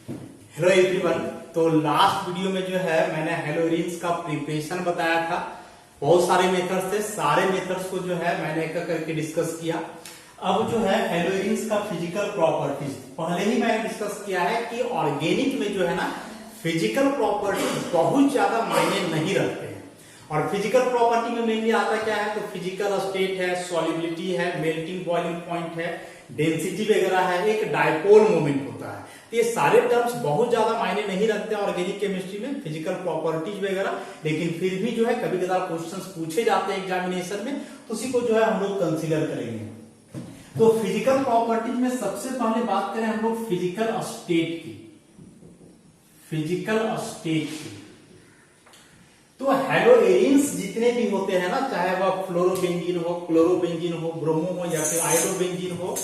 Hello everyone. तो last video में जो है मैंने हेलोइरिन्स का प्रिपरेशन बताया था। बहुत सारे मेथड्स थे, सारे मेथड्स को जो है मैंने एक करके डिस्कस किया। अब जो है हेलोइरिन्स का फिजिकल प्रॉपर्टीज पहले ही मैंने डिस्कस किया है कि ऑर्गेनिक में जो है ना फिजिकल प्रॉपर्टीज बहुत ज्यादा मायने नहीं रखते हैं। और फिजिकल प्रॉपर्टी में मेनली आता क्या है, तो फिजिकल स्टेट है, सॉल्युबिलिटी है, मेल्टिंग बॉइलिंग पॉइंट है, डेंसिटी वगैरह है, एक डायपोल मोमेंट होता है। तो ये सारे टर्म्स बहुत ज्यादा मायने नहीं रखते ऑर्गेनिक केमिस्ट्री में, फिजिकल प्रॉपर्टीज वगैरह। लेकिन फिर भी जो है कभी कभार क्वेश्चंस पूछे जाते हैं एग्जामिनेशन में, तो उसी को जो है हम लोग कंसीडर करेंगे। तो फिजिकल प्रॉपर्टीज में सबसे पहले बात करें हम लोग फिजिकल स्टेट की। फिजिकल स्टेट की तो हेलोइरिन्स जितने भी होते हैं ना, चाहे वह फ्लोरोबेंजीन हो, क्लोरोबेंजीन हो, ब्रोमो हो या फिर आयोडोबेंजीन हो,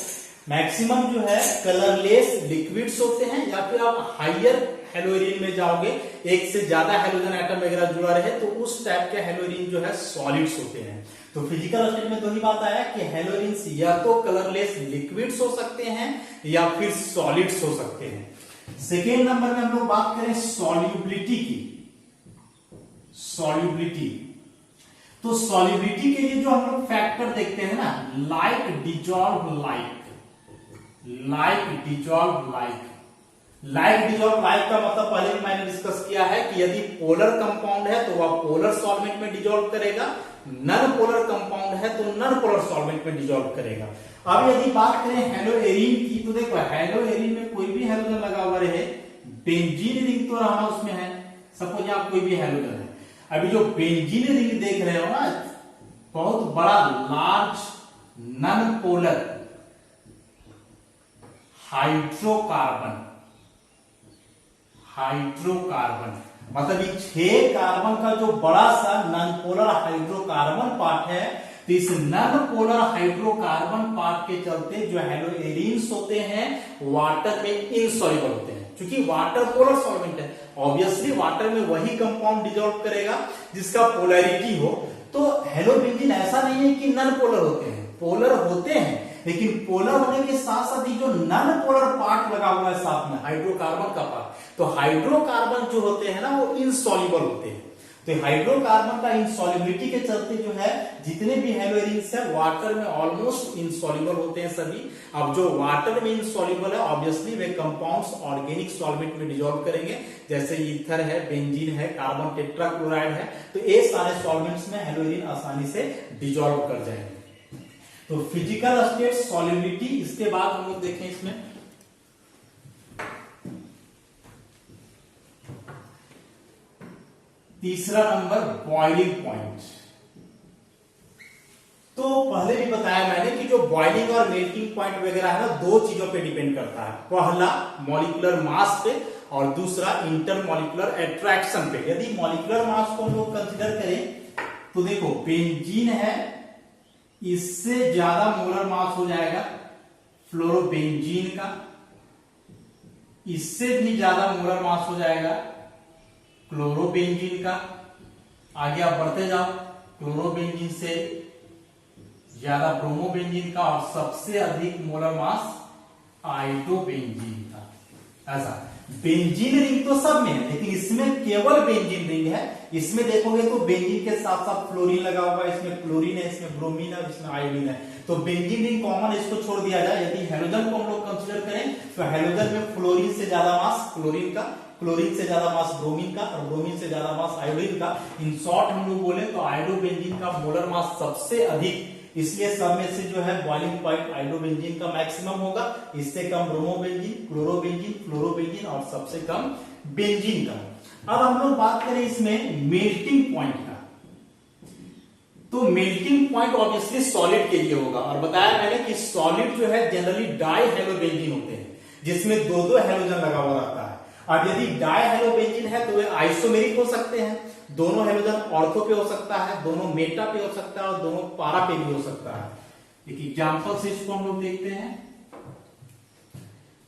मैक्सिमम जो है कलरलेस लिक्विड्स होते हैं। या फिर आप हाइयर हेलोइरिन में जाओगे, एक से ज्यादा हेलोजन एटम वगैरह जुड़ा रहे, तो उस टाइप के हेलोइरिन जो है सॉलिड्स होते हैं। तो फिजिकल स्टेट में तो ही बात आया कि हेलोइरिन्स या तो कलरलेस लिक्विड्स हो सकते हैं या फिर सॉलिड्स हो सकते हैं। सेकेंड नंबर में हम लोग बात करें सॉल्युबिलिटी की। सॉल्युबिलिटी तो सॉल्युबिलिटी के लिए जो हम लोग फैक्टर देखते हैं ना, like dissolve like, like dissolve like. Like dissolve like का मतलब पहले भी मैंने डिस्कस किया है कि यदि पोलर कंपाउंड है तो वह पोलर सॉल्वेंट में डिजॉल्व करेगा, नन पोलर कंपाउंड है तो नन पोलर सॉल्वेंट में डिजॉल्व करेगा। अब यदि बात करें हेलोइरिन की, तो देखो हेलोइरिन में कोई भी हेलोजन लगा हुआ रहे, बेंजीन रिंग तो रहना उसमें है। सपोज आप कोई भी हेलोजन है, अभी जो बेंजीन रिंग देख रहे हो ना, बहुत बड़ा large non polar hydrocarbon, hydrocarbon मतलब ये 6 कार्बन का जो बड़ा सा नॉन पोलर हाइड्रोकार्बन पार्ट है, तो इस नॉन पोलर हाइड्रोकार्बन पार्ट के चलते जो हेलोइरिन्स होते हैं वाटर में इनसॉल्युबल होते हैं। क्योंकि वाटर पोलर सॉल्वेंट है, ऑब्वियसली वाटर में वही कंपाउंड डिसॉल्व करेगा जिसका पोलैरिटी हो। तो हेलोबेंजीन ऐसा नहीं है कि नॉन पोलर होते हैं, पोलर होते हैं, लेकिन पोलर होने के साथ साथ जो नॉन पोलर पार्ट लगा हुआ है साथ में हाइड्रोकार्बन का पार्ट, तो हाइड्रोकार्बन जो होते हैं ना वो इनसॉल्युबल होते हैं। तो हाइड्रोकार्बन का इनसॉल्युबिलिटी के चलते जो है जितने भी हेलोइरिन्स है वाटर में ऑलमोस्ट इनसॉल्युबल होते हैं सभी। अब जो वाटर में इनसॉल्युबल है ऑब्वियसली वे कंपाउंड्स ऑर्गेनिक सॉल्वेंट में डिसॉल्व करेंगे, जैसे ईथर है, बेंजीन है, कार्बन टेट्राक्लोराइड है। तो ये सारे सॉल्वेंट्स में हेलोइरिन आसानी से डिसॉल्व कर जाएंगे। तो फिजिकल स्टेट, सॉल्युबिलिटी, इसके बाद हम लोग देखें इसमें तीसरा नंबर बॉइलिंग पॉइंट। तो पहले भी बताया मैंने कि जो बॉइलिंग और मेल्टिंग पॉइंट वगैरह है ना, 2 चीजों पे डिपेंड करता है। पहला मॉलिक्यूलर मास पे और दूसरा इंटरमॉलिक्यूलर अट्रैक्शन पे। यदि मॉलिक्यूलर मास को हम लोग कंसीडर करें तो देखो बेंजीन है, इससे ज्यादा मोलर मास हो जाएगा फ्लोरोबेंजीन का, इससे भी ज्यादा मोलर मास हो जाएगा क्लोरोबेंजीन का। आगे आप बढ़ते जाओ, क्लोरोबेंजीन से ज्यादा ब्रोमोबेंजीन का, और सबसे अधिक मोलर मास आयोडोबेंजीन का। ऐसा बेंजीन रिंग तो सब में है, लेकिन इसमें केवल बेंजीन रिंग है। इसमें देखोगे तो बेंजीन के साथ साथ फ्लोरीन लगा हुआ है, इसमें क्लोरीन है, इसमें ब्रोमीन है, इसमें आयोडीन है। तो बेंजीन रिंग कॉमन, इसको छोड़ दिया जाए। यदि हेलोजन को हम लोग कंसीडर करें तो हेलोजन में फ्लोरीन से ज्यादा मास क्लोरीन का, क्लोरीन से ज्यादा मास ब्रोमीन का, और ब्रोमीन से ज्यादा मास आयोडीन का। इन शॉर्ट हम लोग बोले तो आयोडोबेंजीन का मोलर मास सबसे अधिक, इसलिए सब में से जो है बॉइलिंग पॉइंट आयोडोबेंजीन का मैक्सिमम होगा, इससे कम ब्रोमोबेंजीन, क्लोरोबेंजीन, फ्लोरोबेंजीन और सबसे कम बेंजीन का। अब हम लोग बात करें इसमें मेल्टिंग पॉइंट का, तो मेल्टिंग पॉइंट ऑब्वियसली सॉलिड के लिए होगा। और बताया मैंने कि सॉलिड जो है जनरली डाई हेलोबेंजीन होते हैं, जिसमें 2-2 हेलोजन लगा हुआ रहता है। अब यदि डाई हेलोबेंजीन है तो वे आइसोमेरिक हो सकते हैं, दोनों हेलोजन ऑर्थो पे हो सकता है, दोनों मेटा पे हो सकता है और दोनों पारा पे भी हो सकता है। एक एग्जांपल से इसको हम लोग देखते हैं,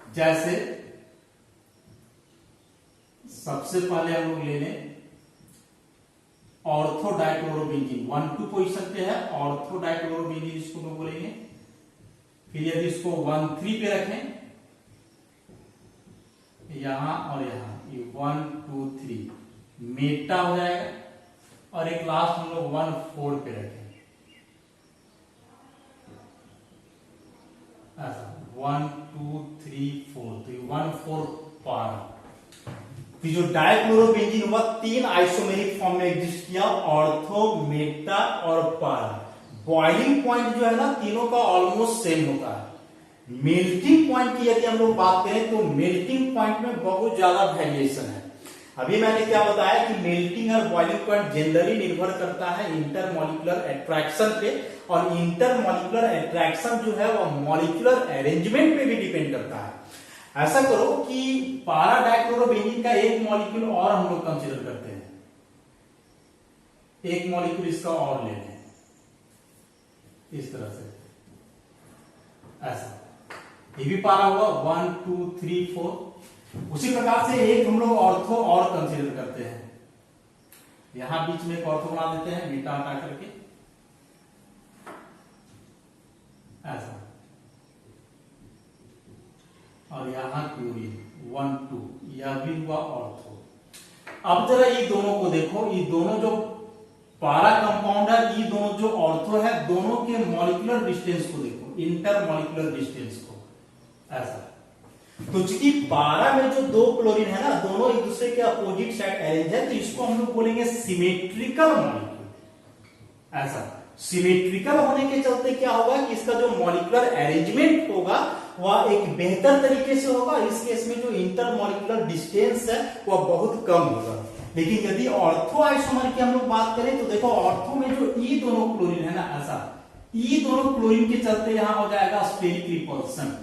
जैसे सबसे पहले हम लोग ले लें ऑर्थो डाइक्लोरोबेंजीन, 1-2 पोजीशन पे है ऑर्थो डाइक्लोरोबेंजीन इसको हम बोलेंगे। फिर यदि इसको 1-3 पे रखें, यहां और यहां, ये 1 2 3 मेटा हो जाएगा, और एक लास्ट हम लोग 1 4 पे रखेंगे, ऐसा 1 2 3 4, तो ये 1 4 पारा। तो जो डाइक्लोरोबेंजीन हुआ 3 आइसोमेरिक फॉर्म में एग्जिस्ट किया, ऑर्थो, मेटा और पारा। बॉइलिंग पॉइंट जो है ना तीनों का ऑलमोस्ट सेम होता है। मेल्टिंग पॉइंट की यदि हम लोग बात करें तो मेल्टिंग पॉइंट में बहुत ज्यादा वेरिएशन है। अभी मैंने क्या बताया कि मेल्टिंग और बॉइलिंग पॉइंट जनरली निर्भर करता है इंटरमॉलिक्यूलर अट्रैक्शन पे, और इंटरमॉलिक्यूलर अट्रैक्शन जो है वह मॉलिक्यूलर अरेंजमेंट पे भी डिपेंड करता है। ऐसा करो कि पारा डाइक्लोरोबेंजीन का एक मॉलिक्यूल और हम लोग कंसीडर करते हैं, एक मॉलिक्यूल इसका और लेते हैं इस तरह से, ऐसा, ये भी पारा हुआ 1 2 3 4। उसी प्रकार से एक हम लोग ऑर्थो और कंसीडर करते हैं, यहां बीच में एक ऑर्थो बना देते हैं बीटा हटा करके, ऐसा, और यहां क्लोरीन 1 2, यह भी हुआ ऑर्थो। अब जरा ये दोनों को देखो, ये दोनों जो पारा कंपाउंड है, ये दोनों जो ऑर्थो है, दोनों के मॉलिक्यूलर डिस्टेंस को देखो, इंटरमॉलिक्यूलर डिस्टेंस को, ऐसा। तो चूंकि पारा में जो दो क्लोरीन है ना, दोनों एक दूसरे के अपोजिट साइड अरेंज है, तो इसको हम लोग बोलेंगे सिमेट्रिकल मॉलिक्यूल, ऐसा। सिमेट्रिकल होने के चलते क्या होगा कि इसका जो मॉलिक्यूलर अरेंजमेंट होगा वह एक बेहतर तरीके से होगा। इस केस में जो इंटरमॉलिक्यूलर डिस्टेंस है वह बहुत कम होगा। लेकिन यदि ऑर्थो आइसोमर की हम लोग बात करें तो देखो, ऑर्थो में जो ई दोनों क्लोरीन है ना, ऐसा, ई दोनों क्लोरीन के चलते यहां हो जाएगा स्टेरिक रिपल्सन,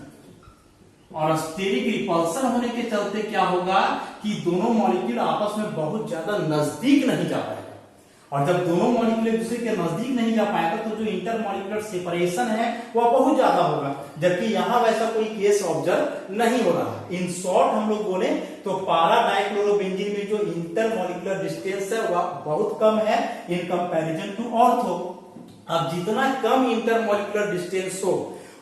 और स्टेरिक रिपल्सन होने के चलते क्या होगा कि दोनों मॉलिक्यूल आपस में बहुत ज्यादा नजदीक नहीं जा पाएगा, और जब दोनों मॉलिक्यूल एक दूसरे के नजदीक नहीं जा पाएगा तो जो इंटरमॉलिक्यूलर सेपरेशन है वह बहुत ज्यादा होगा, जबकि यहां वैसा कोई केस ऑब्जर्व नहीं हो रहा। इन शॉर्ट हम लोग बोले तो पारा डाइक्लोरोबेंजीन में जो इंटरमॉलिक्यूलर डिस्टेंस है वह बहुत कम है इन कंपैरिजन टू ऑर्थो। अब जितना कम इंटरमॉलिक्यूलर डिस्टेंस हो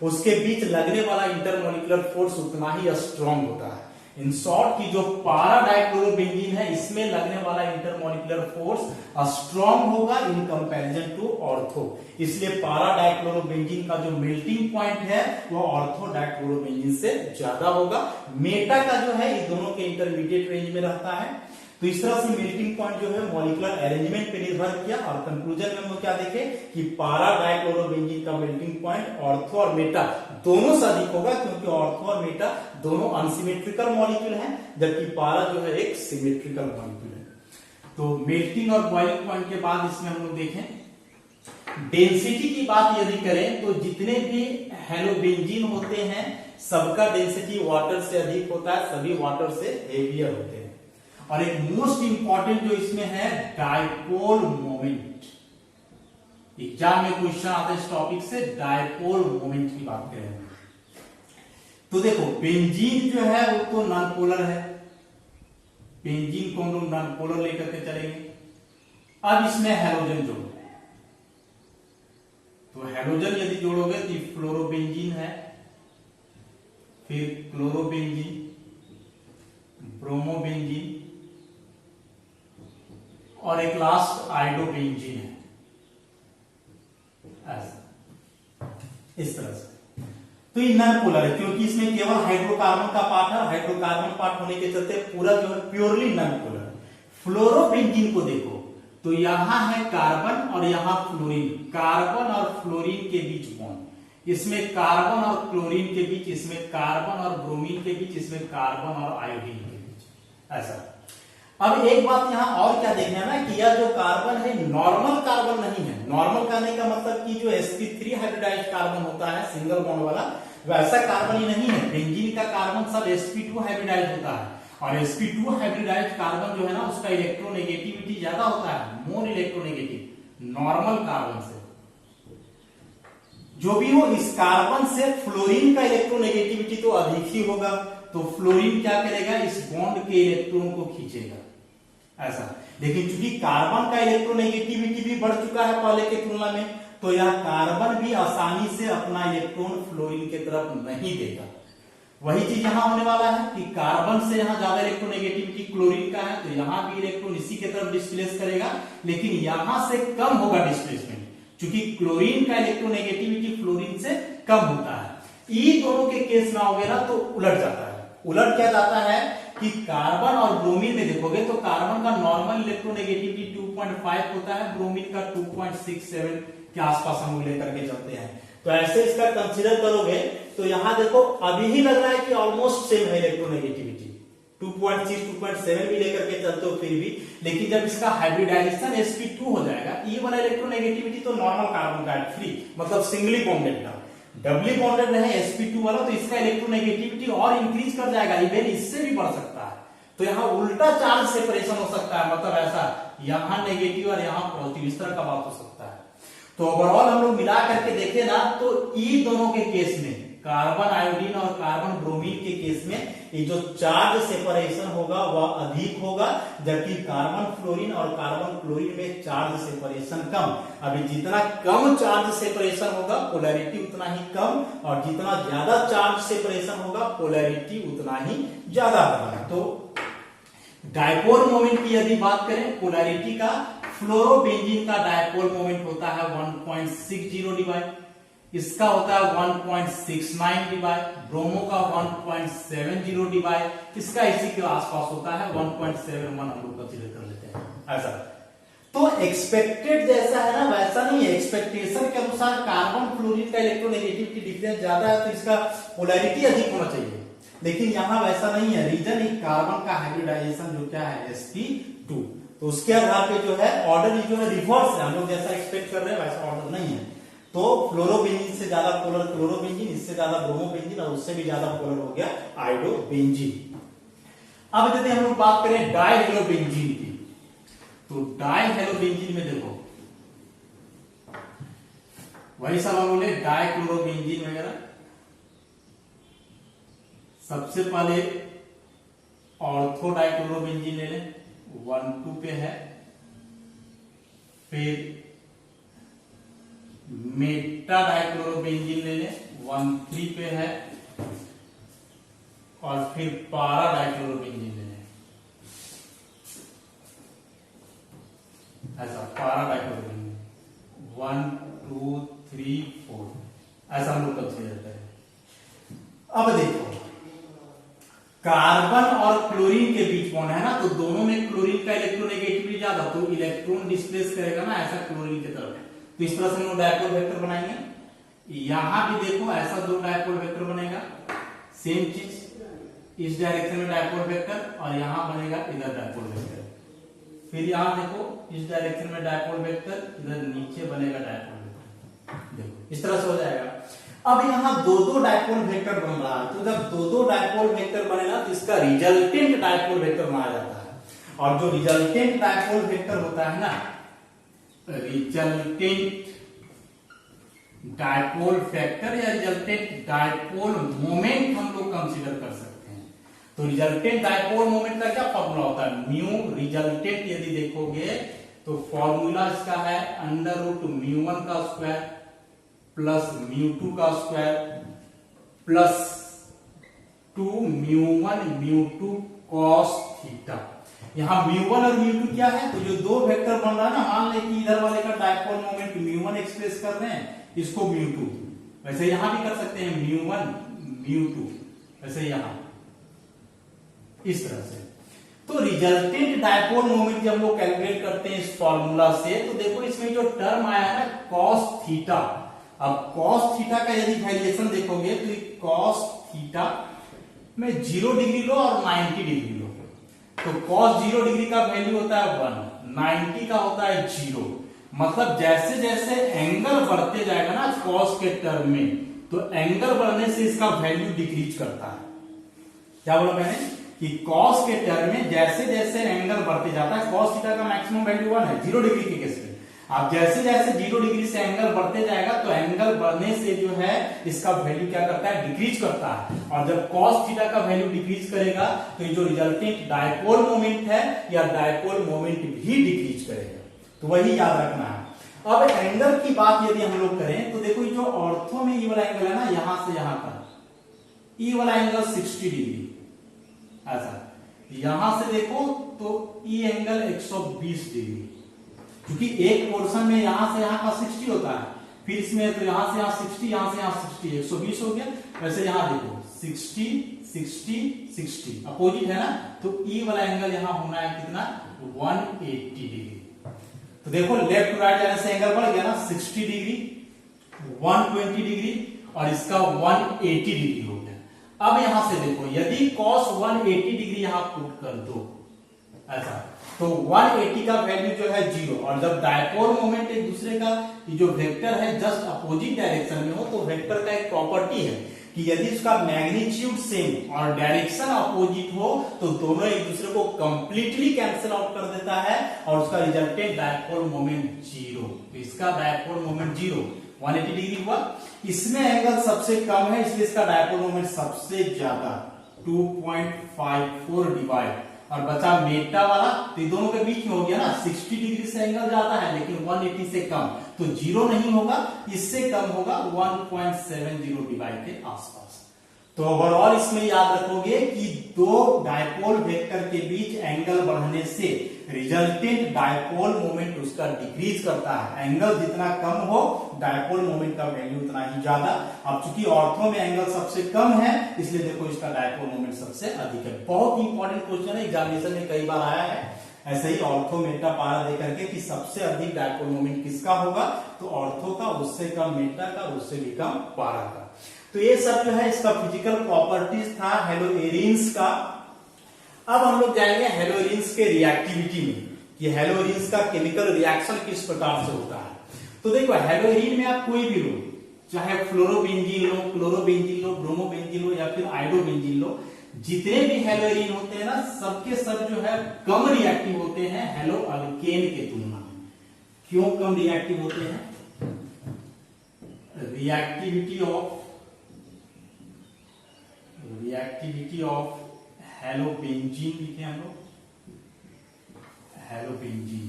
उसके बीच लगने वाला इंटरमॉलिक्यूलर फोर्स उतना ही स्ट्रॉन्ग होता है। इन शॉर्ट की जो पारा डाइक्लोरोबेंजीन है इसमें लगने वाला इंटरमॉलिक्यूलर फोर्स स्ट्रॉन्ग होगा इन कंपैरिजन टू ऑर्थो, इसलिए पारा डाइक्लोरोबेंजीन का जो मेल्टिंग पॉइंट है वो ऑर्थो डाइक्लोरोबेंजीन से ज्यादा होगा। मेटा का जो है ये दोनों के इंटरमीडिएट रेंज में रहता है। तो इस तरह से मेल्टिंग पॉइंट जो है मॉलिक्यूलर अरेंजमेंट पे निर्भर किया, और कंक्लूजन में हम लोग क्या देखे कि पारा डाइक्लोरोबेंजीन का मेल्टिंग पॉइंट ऑर्थो और मेटा दोनों से अधिक होगा, क्योंकि ऑर्थो और मेटा दोनों अनसिमेट्रिकल मॉलिक्यूल हैं, जबकि पारा जो है एक सिमेट्रिकल मॉलिक्यूल है। तो मेल्टिंग और बॉइलिंग पॉइंट के बाद इसमें हम लोग देखें डेंसिटी की बात यदि करें तो जितने भी हेलोबेंजीन होते हैं सबका डेंसिटी वाटर से अधिक होता है, सभी वाटर से हेवियर होते हैं। और एक मोस्ट इंपॉर्टेंट जो इसमें है डाइपोल मोमेंट, एग्जाम में क्वेश्चन आते हैं इस टॉपिक से, डाइपोल मोमेंट की बात करें तो देखो बेंजीन जो है वो तो नॉन पोलर है, बेंजीन को हम लोग नॉन पोलर लेकर के चलेंगे। अब इसमें हेलोजन जोड़ो, तो हेलोजन यदि जोड़ोगे तो फ्लोरोबेंजीन है, फिर क्लोरोबेंजीन, ब्रोमोबेंजीन और एक लास्ट आइडोबेंजीन है, ऐसा, इस तरह से। तो ये नॉन पोलर है क्योंकि इसमें केवल हाइड्रोकार्बन का पार्ट है, हाइड्रोकार्बन पार्ट होने के चलते पूरा जो है प्योरली नॉन पोलर। फ्लोरोबेंजीन को देखो तो यहां है कार्बन और यहां फ्लोरीन, कार्बन और फ्लोरीन के बीच बॉन्ड, इसमें कार्बन और क्लोरीन के बीच, इसमें कार्बन और ब्रोमीन के बीच, इसमें कार्बन और आयोडीन के बीच, ऐसा। अब एक बात यहां और क्या देखना है ना कि यह जो कार्बन है नॉर्मल कार्बन नहीं है। नॉर्मल कहने का मतलब कि जो sp3 हाइब्रिडाइज्ड कार्बन होता है सिंगल बॉन्ड वाला, वैसा कार्बन ही नहीं है। बेंजीन का कार्बन सब sp2 हाइब्रिडाइज्ड होता है, और sp2 हाइब्रिडाइज्ड कार्बन जो है ना उसका इलेक्ट्रोनेगेटिविटी ज्यादा होता है, मोर इलेक्ट्रोनेगेटिव नॉर्मल कार्बन से। जो भी हो, इस कार्बन से फ्लोरीन का इलेक्ट्रोनेगेटिविटी तो अधिक ही होगा, तो फ्लोरीन क्या करेगा, इस बॉन्ड के इलेक्ट्रॉन को खींचेगा, ऐसा। लेकिन चूंकि कार्बन का इलेक्ट्रोनेगेटिविटी भी बढ़ चुका है पहले के तुलना में, तो यह कार्बन भी आसानी से अपना इलेक्ट्रॉन फ्लोरीन की तरफ नहीं देगा। वही चीज यहां होने वाला है कि कार्बन से यहां ज्यादा इलेक्ट्रोनेगेटिविटी क्लोरीन का है, तो यहां भी इलेक्ट्रॉन इसी की तरफ डिस्प्लेस करेगा, लेकिन यहां से कम होगा डिस्प्लेसमेंट, क्योंकि क्लोरीन का इलेक्ट्रोनेगेटिविटी फ्लोरीन से कम होता है। ई दोनों के केस में आओगे ना तो उलट जाता है। उलट क्या जाता है कि कार्बन और ब्रोमीन में देखोगे तो कार्बन का नॉर्मल इलेक्ट्रोनेगेटिविटी 2.5 होता है, ब्रोमीन का 2.67 के आसपास हम लेकर के चलते हैं। तो ऐसे इसका कंसीडर करोगे तो यहां देखो अभी ही लग रहा है कि ऑलमोस्ट सेम है इलेक्ट्रोनेगेटिविटी, 2.6 2.7 भी लेकर के चलते हो फिर भी, लेकिन जब इसका हाइब्रिडाइजेशन sp2 हो जाएगा, ये वाला इलेक्ट्रोनेगेटिविटी तो नॉर्मल कार्बन का है, फ्री मतलब सिंगली बॉन्डेड था, डबली बॉन्डेड रहे sp2 वाला, तो इसका इलेक्ट्रोनेगेटिविटी और इंक्रीज कर जाएगा, इवन इससे भी बढ़ सकता है। तो यहाँ उल्टा चार्ज सेपरेशन हो सकता है, मतलब ऐसा यहां नेगेटिव और यहां पॉजिटिव, इस तरह का बात हो सकता है। तो ओवरऑल हम लोग मिला करके देखें ना तो ई दोनों के केस में, कार्बन आयोडीन और कार्बन ब्रोमीन के केस में ये जो चार्ज सेपरेशन होगा वह अधिक होगा, जबकि कार्बन फ्लोरीन और कार्बन क्लोरीन में चार्ज सेपरेशन कम। अभी जितना कम चार्ज सेपरेशन होगा पोलैरिटी उतना ही कम, और जितना ज्यादा चार्ज सेपरेशन होगा पोलैरिटी उतना ही ज्यादा होगा। तो डायपोल मोमेंट की यदि बात करें पोलैरिटी का, फ्लोरोबेंजीन का डायपोल मोमेंट होता है 1.60 डिवाइड, इसका होता है 1.69 डिवाइड, ब्रोमो का 1.70 डिवाइड, इसका इसी के आसपास होता है 1.71, हम लोग कंसीडर कर लेते हैं ऐसा। तो एक्सपेक्टेड जैसा है ना वैसा नहीं है, एक्सपेक्टेशन के अनुसार कार्बन फ्लोरीन का इलेक्ट्रोनेगेटिविटी डिफरेंस ज्यादा है तो इसका पोलैरिटी अधिक होना चाहिए, लेकिन यहां वैसा नहीं है। रीजन एक कार्बन का हाइब्रिडाइजेशन जो क्या है sp2, तो उसके आधार पे जो है ऑर्डर जो है रिवर्स है, हम लोग जैसा एक्सपेक्ट कर रहे हैं वैसा ऑर्डर नहीं है। तो फ्लोरोबेंजीन से ज्यादा पोलर क्लोरोबेंजीन, इससे ज्यादा ब्रोमोबेंजीन और उससे भी ज्यादा पोलर हो गया आयोडोबेंजीन। अब यदि हम लोग बात करें डाइहेलोबेंजीन की, तो डाइहेलोबेंजीन में देखो वही सब हम बोले डाइक्लोरोबेंजीन वगैरह। सबसे पहले ऑर्थो डाइक्लोरोबेंजीन ले लें, 1,2 पे है, फिर मेटा डाइक्लोरोबेंजीन ले लें 1,3 पे है, और फिर पारा डाइक्लोरोबेंजीन ले लें, ऐसा पारा डाइक्लोरोबेंजीन 1 2 3 4 ऐसा हम लोग कंसीडर करें। अब देखो कार्बन और क्लोरीन के बीच बॉन्ड है ना, तो दोनों में क्लोरीन का इलेक्ट्रोनेगेटिविटी ज्यादा, तो इलेक्ट्रॉन डिस्प्लेस करेगा ना ऐसा क्लोरीन की तरफ, तो इस तरह से हम लोग डायपोल वेक्टर बनाएंगे। यहां भी देखो ऐसा दो डायपोल वेक्टर बनेगा, सेम चीज, इस डायरेक्शन में डायपोल वेक्टर और यहां बनेगा इधर डायपोल वेक्टर, फिर यहां देखो इस डायरेक्शन में डायपोल वेक्टर, इधर नीचे बनेगा डायपोल वेक्टर, देखो इस तरह से हो जाएगा। अब यहां दो दो डायपोल वेक्टर बन रहा है, तो जब दो दो डायपोल वेक्टर बनेगा तो इसका रिजल्टेंट डायपोल वेक्टर बनाया जाता है, और जो रिजल्टेंट डायपोल वेक्टर होता है ना, रिजल्टेंट डायपोल फैक्टर या रिजल्टेंट डायपोल मोमेंट हम लोग कंसीडर कर सकते हैं। तो रिजल्टेंट डायपोल मोमेंट का क्या फॉर्मूला होता है, म्यू रिजल्टेंट यदि देखोगे तो फॉर्मूला इसका है √μ1 का स्क्वायर प्लस μ2 का स्क्वायर प्लस 2μ1 μ2 cos थीटा। यहां μ1 और μ2 क्या है, तो जो दो वेक्टर बन रहा है ना, मान लें कि इधर वाले का डायपोल मोमेंट μ1 एक्सप्रेस कर रहे हैं, इसको μ2, वैसे यहां भी कर सकते हैं μ1 μ2, वैसे यहां इस तरह से। तो रिजल्टेंट डायपोल मोमेंट जब हम लोग कैलकुलेट करते हैं इस फॉर्मूला से, तो देखो इसमें जो टर्म आया है ना cos थीटा, अब cos थीटा का यदि वैल्यूएशन देखोगे तो cos थीटा में 0 डिग्री लो और 90 डिग्री लो, तो cos 0 डिग्री का वैल्यू होता है 1, 90 का होता है 0, मतलब जैसे जैसे एंगल बढ़ते जाएगा ना cos के टर्म में, तो एंगल बढ़ने से इसका वैल्यू डिक्रीज करता है। क्या बोला मैंने कि cos के टर्म में जैसे जैसे एंगल बढ़ते जाता है, cos थीटा का मैक्सिमम वैल्यू 1 है 0 डिग्री के केस में, अब जैसे जैसे 0 डिग्री से एंगल बढ़ते जाएगा तो एंगल बढ़ने से जो है इसका वैल्यू क्या करता है, डिक्रीज करता है, और जब cos थीटा का वैल्यू डिक्रीज करेगा तो ये जो रिजल्टेंट डायपोल मोमेंट है या डायपोल मोमेंट भी डिक्रीज करेगा, तो वही याद रखना है। अब एंगल की बात यदि हम लोग करें तो देखो जो ऑर्थो में ये वाला एंगल है ना, यहां से यहां तक, ई वाला एंगल 60 डिग्री, ऐसा यहां से देखो तो ई एंगल 120 डिग्री, क्योंकि एक पोर्शन में यहां से यहां का 60 होता है, फिर इसमें तो यहां से यहां 60, यहां से यहां 60, 120 हो गया। वैसे यहां देखो 60 60 60 अपोजिट है ना, तो ई वाला एंगल यहां होना है कितना, 180 डिग्री। तो देखो लेफ्ट टू राइट जाने से एंगल बढ़ गया ना, 60 डिग्री, 120 डिग्री और इसका 180 डिग्री हो गया। अब यहां से देखो यदि cos 180 डिग्री यहां पुट कर दो ऐसा, तो 180 का वैल्यू जो है 0, और जब डायपोल मोमेंट एक दूसरे का जो वेक्टर है जस्ट अपोजिट डायरेक्शन में हो, तो वेक्टर का एक प्रॉपर्टी है कि यदि उसका मैग्नीट्यूड सेम और डायरेक्शन अपोजिट हो तो दोनों एक दूसरे को कंप्लीटली कैंसिल आउट कर देता है और उसका रिजल्टेंट डायपोल मोमेंट 0। तो इसका डायपोल मोमेंट 0, 180 डिग्री हुआ। इसमें एंगल सबसे कम है इसलिए इसका डायपोल मोमेंट सबसे ज्यादा 2.54 डिवाइड, और बचा मेटा वाला, तो दोनों के बीच में हो गया ना, 60 डिग्री से एंगल जाता है लेकिन 180 से कम, तो 0 नहीं होगा, इससे कम होगा 1.70 डिवाइड के आसपास। तो ओवरऑल इसमें याद रखोगे कि दो डायपोल वेक्टर के बीच एंगल बढ़ने से रिजल्टेंट डायपोल मोमेंट उसका डिक्रीज करता है। एंगल जितना कम हो डायपोल मोमेंट का वैल्यू उतना ही ज्यादा। अब चूंकि ऑर्थो में एंगल सबसे कम है इसलिए देखो इसका डायपोल मोमेंट सबसे अधिक है। बहुत इंपॉर्टेंट क्वेश्चन है, एग्जामिनेशन में कई बार आया है ऐसे ही ऑर्थो मेटा पारा दे करके कि सबसे अधिक डायपोल मोमेंट किसका होगा, तो ऑर्थो का, उससे कम मेटा का, उससे भी कम पारा का। तो ये सब जो है इसका फिजिकल प्रॉपर्टीज था हैलोजेंस का। अब हम लोग जाएंगे हैलोजेंस के रिएक्टिविटी में कि हैलोजेंस का केमिकल रिएक्शन किस प्रकार से होता है। तो देखो हैलोजेन में आप कोई भी लो, चाहे फ्लोरोबेंजीन लो, क्लोरोबेंजीन लो, ब्रोमोबेंजीन लो या फिर आयोडोबेंजीन लो, जितने भी हैलोजेन होते हैं ना सबके सब जो है कम रिएक्टिव होते हैं हैलो अल्केन के तुलना में। क्यों कम रिएक्टिव होते हैं? रिएक्टिविटी ऑफ हैलोबेंजीन लिखे हम लोग, हैलोबेंजीन।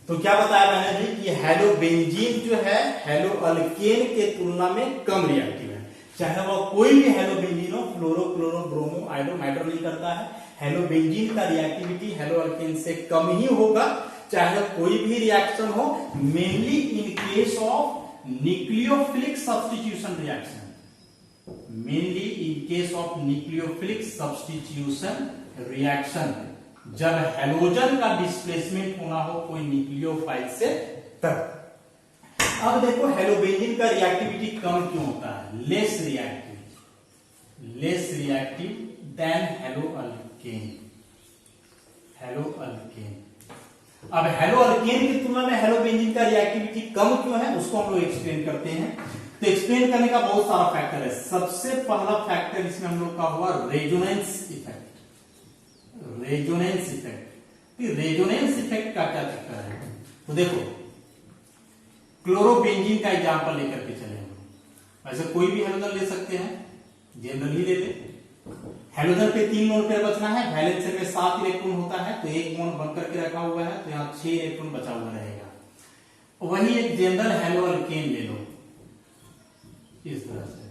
तो क्या बताया मैंने भी कि हैलोबेंजीन जो है हैलो अल्केन के तुलना में कम रिएक्टिव है। चाहे वह कोई भी हैलोबेंजीन हो, फ्लोरो, क्लोरो, ब्रोमो, आयोडो मैटर नहीं करता है। हैलोबेंजीन का रिएक्टिविटी हैलो अल्केन से कम ही होगा चाहे कोई भी रिएक्शन हो, mainly in case of nucleophilic substitution reaction. Mainly in case of nucleophilic substitution reaction, जब हैलोजन का डिस्प्लेसमेंट होना हो कोई न्यूक्लियोफाइल से तब। अब देखो हैलोबेंजीन का रिएक्टिविटी कम क्यों होता है, less reactive then hello alkane. अब हैलो अल्केन की तुलना में हैलोबेंजीन का रिएक्टिविटी कम क्यों है उसको हम लोग एक्सप्लेन करते हैं। तो एक्सप्लेन करने का बहुत सारा फैक्टर है। सबसे पहला फैक्टर इसमें हम लोग का हुआ रेजोनेंस इफेक्ट। रेजोनेंस इफेक्ट का क्या चक्कर है? तो देखो क्लोरोबेंजीन का एग्जांपल लेकर के चले हम, ऐसे कोई भी हैलोजन ले सकते हैं, जनरल ही ले ले। हैलोजन पे 3 लोन पेयर बचना है, वैलेंस में 7 इलेक्ट्रॉन होता है, तो एक बॉन्ड बंद करके रखा हुआ है, तो यहाँ 6 इलेक्ट्रॉन बचा हुआ रहेगा। वही एक जनरल हैलो अल्केन ले लो इस तरह से।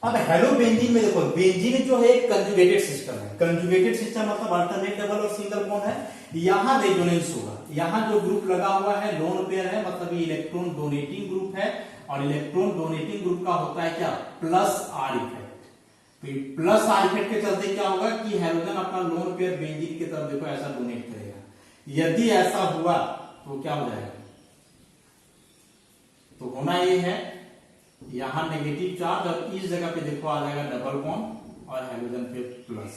अब हैलोबेंजीन में देखो बेंजीन जो है एक कंजुगेटेड सिस्टम है। कंजुगेटेड सिस्टम मतलब अल्टरनेट डबल और सिंगल बॉन्ड है। यहां रेजोनेंस होगा, यहां जो ग्रुप लगा हुआ है लोन पेयर है, मतलब ये इलेक्ट्रॉन डोनेटिंग ग्रुप है, और इलेक्ट्रॉन डोनेटिंग ग्रुप का होता है क्या, plus are effect. Plus are effect के चलते क्या होगा कि हैलोजन अपना लोन पेयर बेंजीन की तरफ देखो ऐसा डोनेट करेगा। यदि ऐसा हुआ तो क्या हो जाएगा, तो होना ये है यहां नेगेटिव चार्ज और इस जगह पे देखो आ जाएगा डबल बॉन्ड और हैलोजन पे प्लस।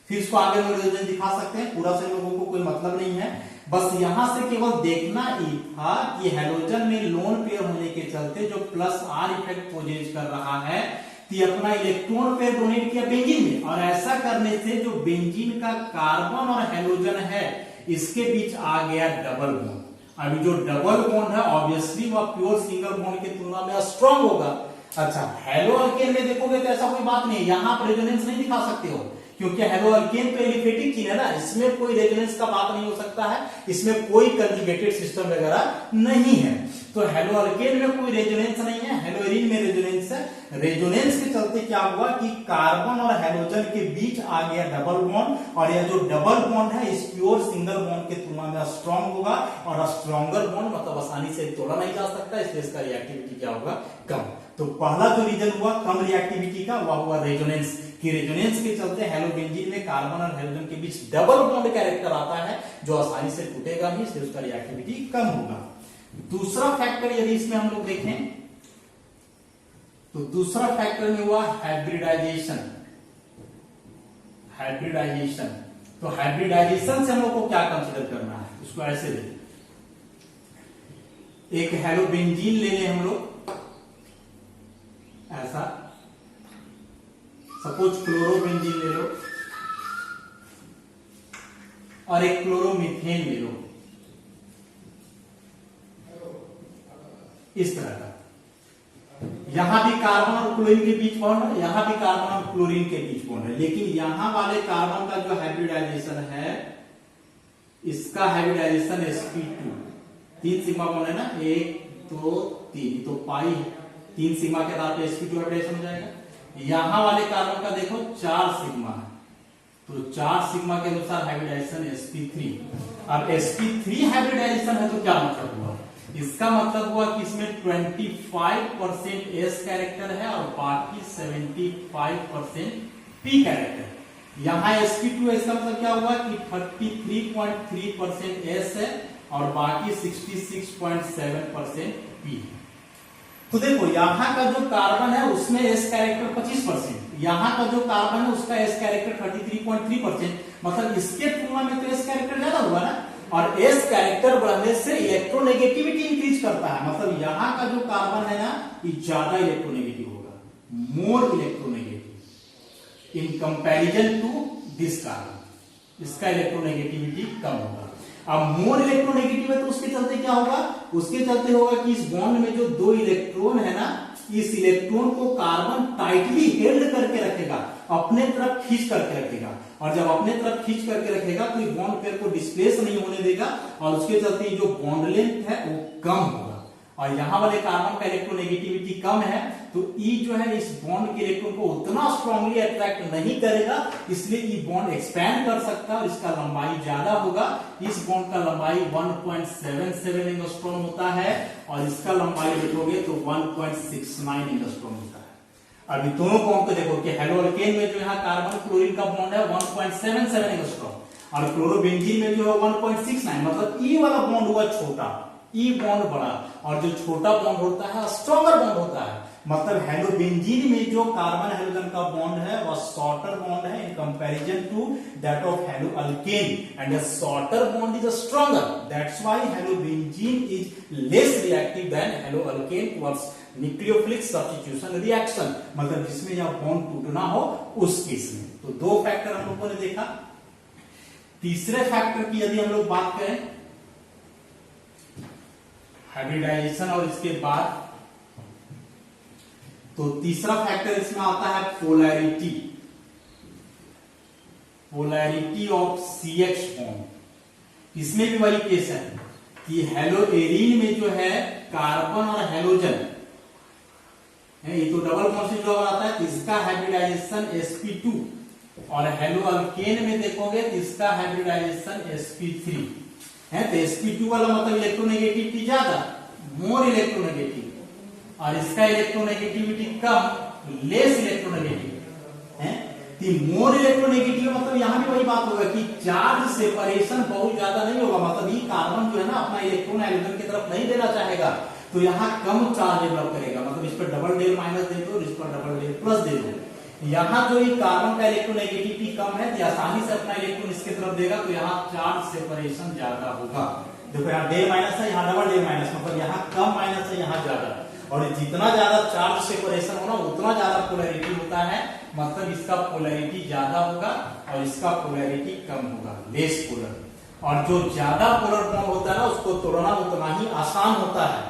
फिर इसको आगे हम दिखा सकते हैं, पूरा से लोगों को कोई मतलब नहीं है, बस यहां से केवल देखना ही था कि हैलोजन में लोन पेयर होने के चलते जो प्लस आर इफेक्ट पोजेज कर रहा है कि अपना इलेक्ट्रॉन पेयर डोनेट किया बेंजीन में, और ऐसा करने से जो बेंजीन का कार्बन और हैलोजन है इसके बीच आ गया डबल बॉन्ड। अभी जो डबल बॉन्ड है ऑब्वियसली वह प्योर सिंगल बॉन्ड की तुलना में स्ट्रांग होगा। अच्छा हैलो अल्केन में देखोगे तो ऐसा कोई बात नहीं है, यहां पर रेजोनेंस नहीं दिखा सकते हो क्योंकि हैलो अल्केन तो एलिफेटिक चीज है ना, इसमें कोई रेजोनेंस का बात नहीं हो सकता है, इसमें कोई कंजुगेटेड सिस्टम वगैरह नहीं है। तो हैलो अल्केन में कोई रेजोनेंस नहीं है, हैलोएरिन में रेजोनेंस है। रेजोनेंस के चलते क्या हुआ कि कार्बन और हेलोजन के बीच आ गया डबल बॉन्ड, और यह जो डबल बॉन्ड है इस प्योर सिंगल बॉन्ड के तुलना में स्ट्रॉन्ग होगा, और स्ट्रॉन्गर बॉन्ड मतलब आसानी से तोड़ा नहीं जा सकता, इसलिए इसका रिएक्टिविटी क्या होगा, कम। तो पहला जो रीजन हुआ कम रिएक्टिविटी का वह हुआ रेजोनेंस, कि रेजोनेंस के चलते हेलोबेंजीन में कार्बन और हेलोजन के बीच डबल बॉन्ड कैरेक्टर आता है जो आसानी से टूटेगा नहीं, इसलिए उसका रिएक्टिविटी कम होगा। दूसरा फैक्टर यदि इसमें हम लोग देखें तो दूसरा फैक्टर में हुआ हाइब्रिडाइजेशन। हाइब्रिडाइजेशन, तो हाइब्रिडाइजेशन से हम लोग को क्या कंसीडर करना है, उसको ऐसे देखें, एक हेलोबेंजीन ले लें हम लोग ऐसा, सपोज क्लोरोबेंजीन ले लो और एक क्लोरोमीथेन ले लो, इस तरह का। यहां भी कार्बन और क्लोरीन के बीच बॉन्ड है, यहां भी कार्बन और क्लोरीन के बीच बॉन्ड है, लेकिन यहां वाले कार्बन का जो हाइब्रिडाइजेशन है, इसका हाइब्रिडाइजेशन sp2, 3 सिग्मा बॉन्ड है ना, 1 2 3, तो पाई 3 सिग्मा के आधार पर sp2 हाइब्रिडाइजेशन हो जाएगा। यहां वाले कार्बन का देखो 4 सिग्मा है, तो 4 सिग्मा के अनुसार हाइब्रिडाइजेशन sp3। अब sp3 हाइब्रिडाइजेशन है तो क्या मतलब हुआ, इसका मतलब हुआ कि इसमें 25% s कैरेक्टर है और बाकी 75% p कैरेक्टर है। यहां sp2 है, इसका मतलब क्या हुआ कि 33.3% s है और बाकी 66.7% p है। तो देखो यहां का जो कार्बन है उसमें s कैरेक्टर 25%, यहां का जो कार्बन है उसका s कैरेक्टर 33.3%, मतलब इसके तुलना में तो s कैरेक्टर ज्यादा हुआ ना, और s कैरेक्टर बढ़ने से इलेक्ट्रोनेगेटिविटी इंक्रीज करता है, मतलब यहां का जो कार्बन है ना ये ज्यादा इलेक्ट्रोनेगेटिव होगा, more electronegative in comparison to this carbon, इसका इलेक्ट्रोनेगेटिविटी कम होगा। अब मोर इलेक्ट्रोनेगेटिव है तो उसके चलते क्या होगा, उसके चलते होगा कि इस बॉन्ड में जो 2 इलेक्ट्रॉन है ना, इस इलेक्ट्रॉन को कार्बन टाइटली हेल्ड करके रखेगा, अपने तरफ खींच करके रखेगा, और जब अपने तरफ खींच करके रखेगा तो ये बॉन्ड पेयर को डिस्प्लेस नहीं होने देगा, और उसके चलते जो बॉन्ड लेंथ है वो कम होगा। और यहां वाले कार्बन का इलेक्ट्रोनेगेटिविटी कम है तो E जो है इस बॉन्ड के इलेक्ट्रॉन को उतना स्ट्रांगली अट्रैक्ट नहीं करेगा, इसलिए ये बॉन्ड एक्सपैंड कर सकता है और इसका लंबाई ज्यादा होगा। इस बॉन्ड का लंबाई 1.77 एंगस्ट्रॉम होता है और इसका लंबाई देखोगे तो 1.69 एंगस्ट्रॉम होता है। अभी दोनों बॉन्ड को देखो कि हेलो अल्केन में जो यहाँ कार्बन क्लोरीन का बॉन्ड है 1.77 एंगस्ट्रॉम और क्लोरोबेंजीन में जो है 1.69, मतलब ई वाला बॉन्ड हुआ छोटा, ई बॉन्ड बड़ा, और जो छोटा बॉन्ड होता है स्ट्रॉन्गर बॉन्ड होता है। मतलब हेलोबेंजीन में जो कार्बन हेलोजन का बॉन्ड है वह शॉर्टर बॉन्ड है in comparison to that of halo alkane, and the shorter bond is stronger, that's why halobenzene is less reactive than halo alkane towards nucleophilic substitution reaction, मतलब जिसमें यह bond टूटना हो उस केस में। तो 2 फैक्टर हम लोगों ने देखा। तीसरे फैक्टर की यदि हम लोग बात करें, हाइब्रिडाइजेशन और इसके बाद, तो तीसरा फैक्टर इसमें आता है polarity, polarity of CH bond. इसमें भी वही केस है कि हेलोएरीन में जो है कार्बन और हेलोजन है, ये तो डबल बॉन्ड से जो आता है, इसका हाइब्रिडाइजेशन sp2, और हेलो अल्केन में देखोगे तो इसका हाइब्रिडाइजेशन sp3 है। तो sp2 वाला मतलब इलेक्ट्रोनेगेटिविटी ज्यादा, मोर इलेक्ट्रोनेगेटिव, और इसका इलेक्ट्रोनेगेटिविटी कम, लेस इलेक्ट्रोनेगेटिव है। तो मोर इलेक्ट्रोनेगेटिव मतलब यहां भी वही बात होगा कि चार्ज सेपरेशन बहुत ज्यादा नहीं होगा, मतलब ये कार्बन जो है ना अपना इलेक्ट्रॉन हाइड्रोजन की तरफ नहीं देना चाहेगा, तो यहाँ कम चार्ज डेवलप करेगा, मतलब इस पर डबल डेल माइनस दे दो, इस पर डबल डेल प्लस दे दो। यहाँ जो ये कार्बन का इलेक्ट्रोनेगेटिविटी कम है तो आसानी से अपना इलेक्ट्रॉन इसके तरफ देगा, तो यहाँ चार्ज सेपरेशन ज्यादा होगा। देखो यहाँ डेल माइनस है, यहाँ डबल डेल माइनस, मतलब यहाँ कम माइनस है, यहाँ ज्यादा, और जितना ज्यादा चार्ज सेपरेशन होना उतना ज्यादा पोलैरिटी होता है, मतलब इसका पोलैरिटी ज्यादा होगा और इसका पोलैरिटी कम होगा, लेस पोलर। और जो ज्यादा पोलर बॉन्ड होता है ना उसको तोड़ना उतना ही आसान होता है,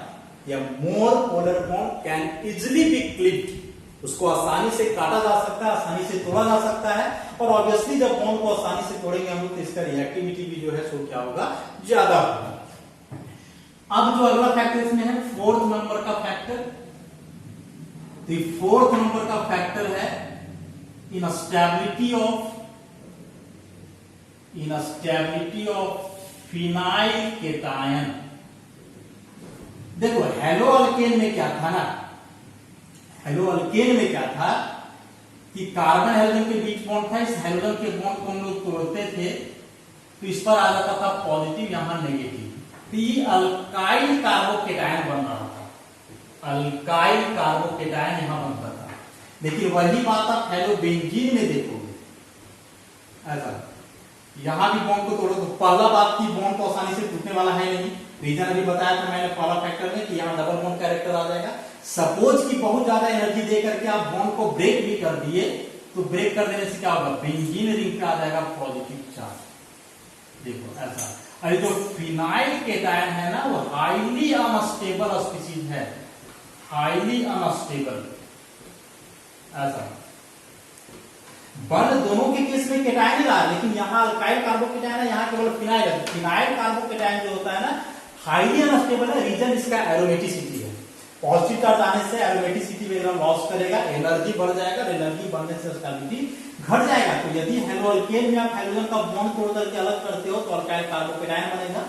या more polar bond can easily be clipped, उसको आसानी से काटा जा सकता है, आसानी से तोड़ा जा सकता है, और ऑब्वियसली जब बॉन्ड को आसानी से तोड़ेंगे हम लोग तो इसका रिएक्टिविटी भी जो है सो क्या होगा, ज्यादा होगा। अब जो अगला फैक्टर इसमें है 4th नंबर का फैक्टर, तो तो 4th नंबर का फैक्टर है इनस्टेबिलिटी ऑफ फिनाइल केटायन। देखो हेलो अल्केन में क्या था ना, हेलो अल्केन में क्या था कि कार्बन हाइड्रोजन के बीच बॉन्ड था, इस हाइड्रोजन के बॉन्ड को हम लोग तोड़ते थे तो इस पर आ जाता था पॉजिटिव, यहां नेगेटिव, तो ये अल्काइल कार्बोकेटायन बन रहा था, अल्काइल कार्बोकेटायन यहां बनता था। लेकिन वही बात आप हेलोबेंजीन में देखोगे, ऐसा यहां भी बॉन्ड को तोड़ो तो पहला बात की बॉन्ड तो आसानी से टूटने वाला है नहीं, रीजन अभी बताया था मैंने पहला फैक्टर में कि यहाँ डबल बॉन्ड कैरेक्टर आ जाएगा। सपोज कि बहुत ज्यादा एनर्जी दे करके आप बॉन्ड को ब्रेक भी कर दिए तो ब्रेक कर देने से क्या होगा, बेंजीन रिंग पे आ जाएगा पॉजिटिव चार्ज। देखो ऐसा, अरे जो फिनाइल केटायन है ना वो हाईली अनस्टेबल स्पीशीज है, हाईली अनस्टेबल। ऐसा बंद दोनों के केस में केटायन रहा, लेकिन यहाँ अल्काइल कार्बोकेटायन है, यहाँ केवल फिनाइल है। फिनाइल कार्बोकेटायन जो होता है ना हाईली अनस्टेबल है, रीजन इसका एरोमेटिसिटी है। पॉजिटिव चार्ज आने से एरोमेटिसिटी वगैरह लॉस करेगा, एनर्जी बढ़ जाएगा, एनर्जी बढ़ने से स्टेबिलिटी घट जाएगा। तो यदि हेलोअल्केन में आप हाइड्रोजन का बॉन्ड तोड़ करके अलग करते हो तो अल्काइल कार्बोकेटायन बनेगा,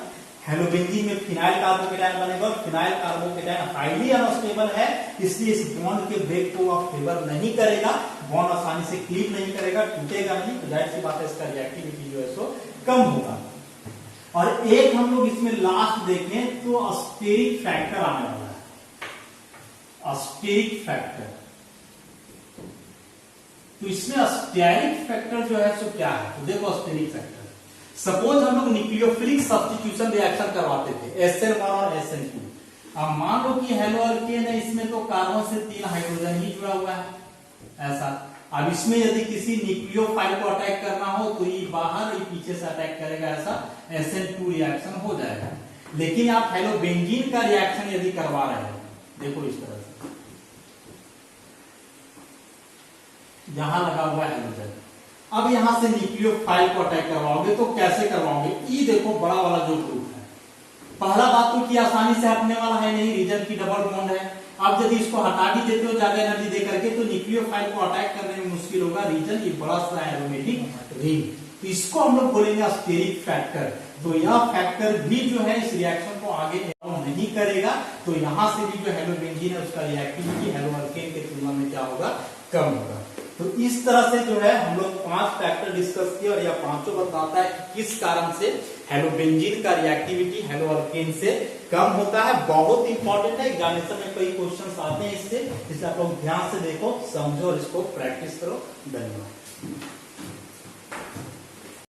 हेलोबेंजीन में फिनाइल कार्बोकेटायन बनेगा, और फिनाइल कार्बोकेटायन हाईली अनस्टेबल है, इसलिए इस बॉन्ड के ब्रेक को आप फेवर नहीं करेगा, बॉन्ड आसानी से क्लीप नहीं करेगा, टूटेगा नहीं, तो जाहिर सी बात है इसका रिएक्टिविटी जो है सो कम होगा। और एक हम लोग इसमें लास्ट देखें तो अस्टेरिक फैक्टर आने वाला है, अस्टेरिक फैक्टर। तो इसमें अस्टेरिक फैक्टर जो है सो क्या है, तो देखो अस्टेरिक फैक्टर, सपोज हम लोग न्यूक्लियोफिलिक सब्स्टिट्यूशन रिएक्शन करवाते थे SN1 और SN2। अब मान लो कि हेलोअल्केन है, इसमें तो कार्बन से 3 हाइड्रोजन ही जुड़ा हुआ है, ऐसा। अब इसमें यदि किसी न्यूक्लियोफाइल को अटैक करना हो तो ये बाहर, ये पीछे से अटैक करेगा, ऐसा SN2 रिएक्शन हो जाएगा। लेकिन आप हेलोबेंजीन का रिएक्शन यदि करवा रहे हैं, देखो इस तरह से यहां लगा हुआ है हाइड्रोजन, अब यहां से न्यूक्लियोफाइल को अटैक करवाओगे तो कैसे करवाओगे, ये देखो बड़ा वाला जो ग्रुप है, पहला बात तो कि आसानी से हटने वाला है नहीं, रीजन की डबल बॉन्ड है। अब यदि इसको हटा भी देते हो ज्यादा एनर्जी दे करके तो न्यूक्लियोफाइल को अटैक करने में मुश्किल होगा, रीजन ये बड़ा सा एरोमेटिक रिंग, तो इसको हम लोग बोलेंगे अस्टेरिक फैक्टर। तो यह फैक्टर भी जो है इस रिएक्शन को आगे नहीं करेगा, तो यहां से भी जो हेलोबेंजीन है उसका रिएक्टिविटी हेलोअल्केन के तुलना में क्या होगा, कम होगा। तो इस तरह से जो है हम लोग 5 फैक्टर डिस्कस किए, और यह पांचों बताता है कि किस कारण से हेलोबेंजीन का रिएक्टिविटी हेलोअल्केन से कम होता है। बहुत इंपॉर्टेंट है, एग्जामिनेशन में कई क्वेश्चंस आते हैं इससे, इसलिए आप लोग ध्यान से देखो, समझो और इसको प्रैक्टिस करो। धन्यवाद।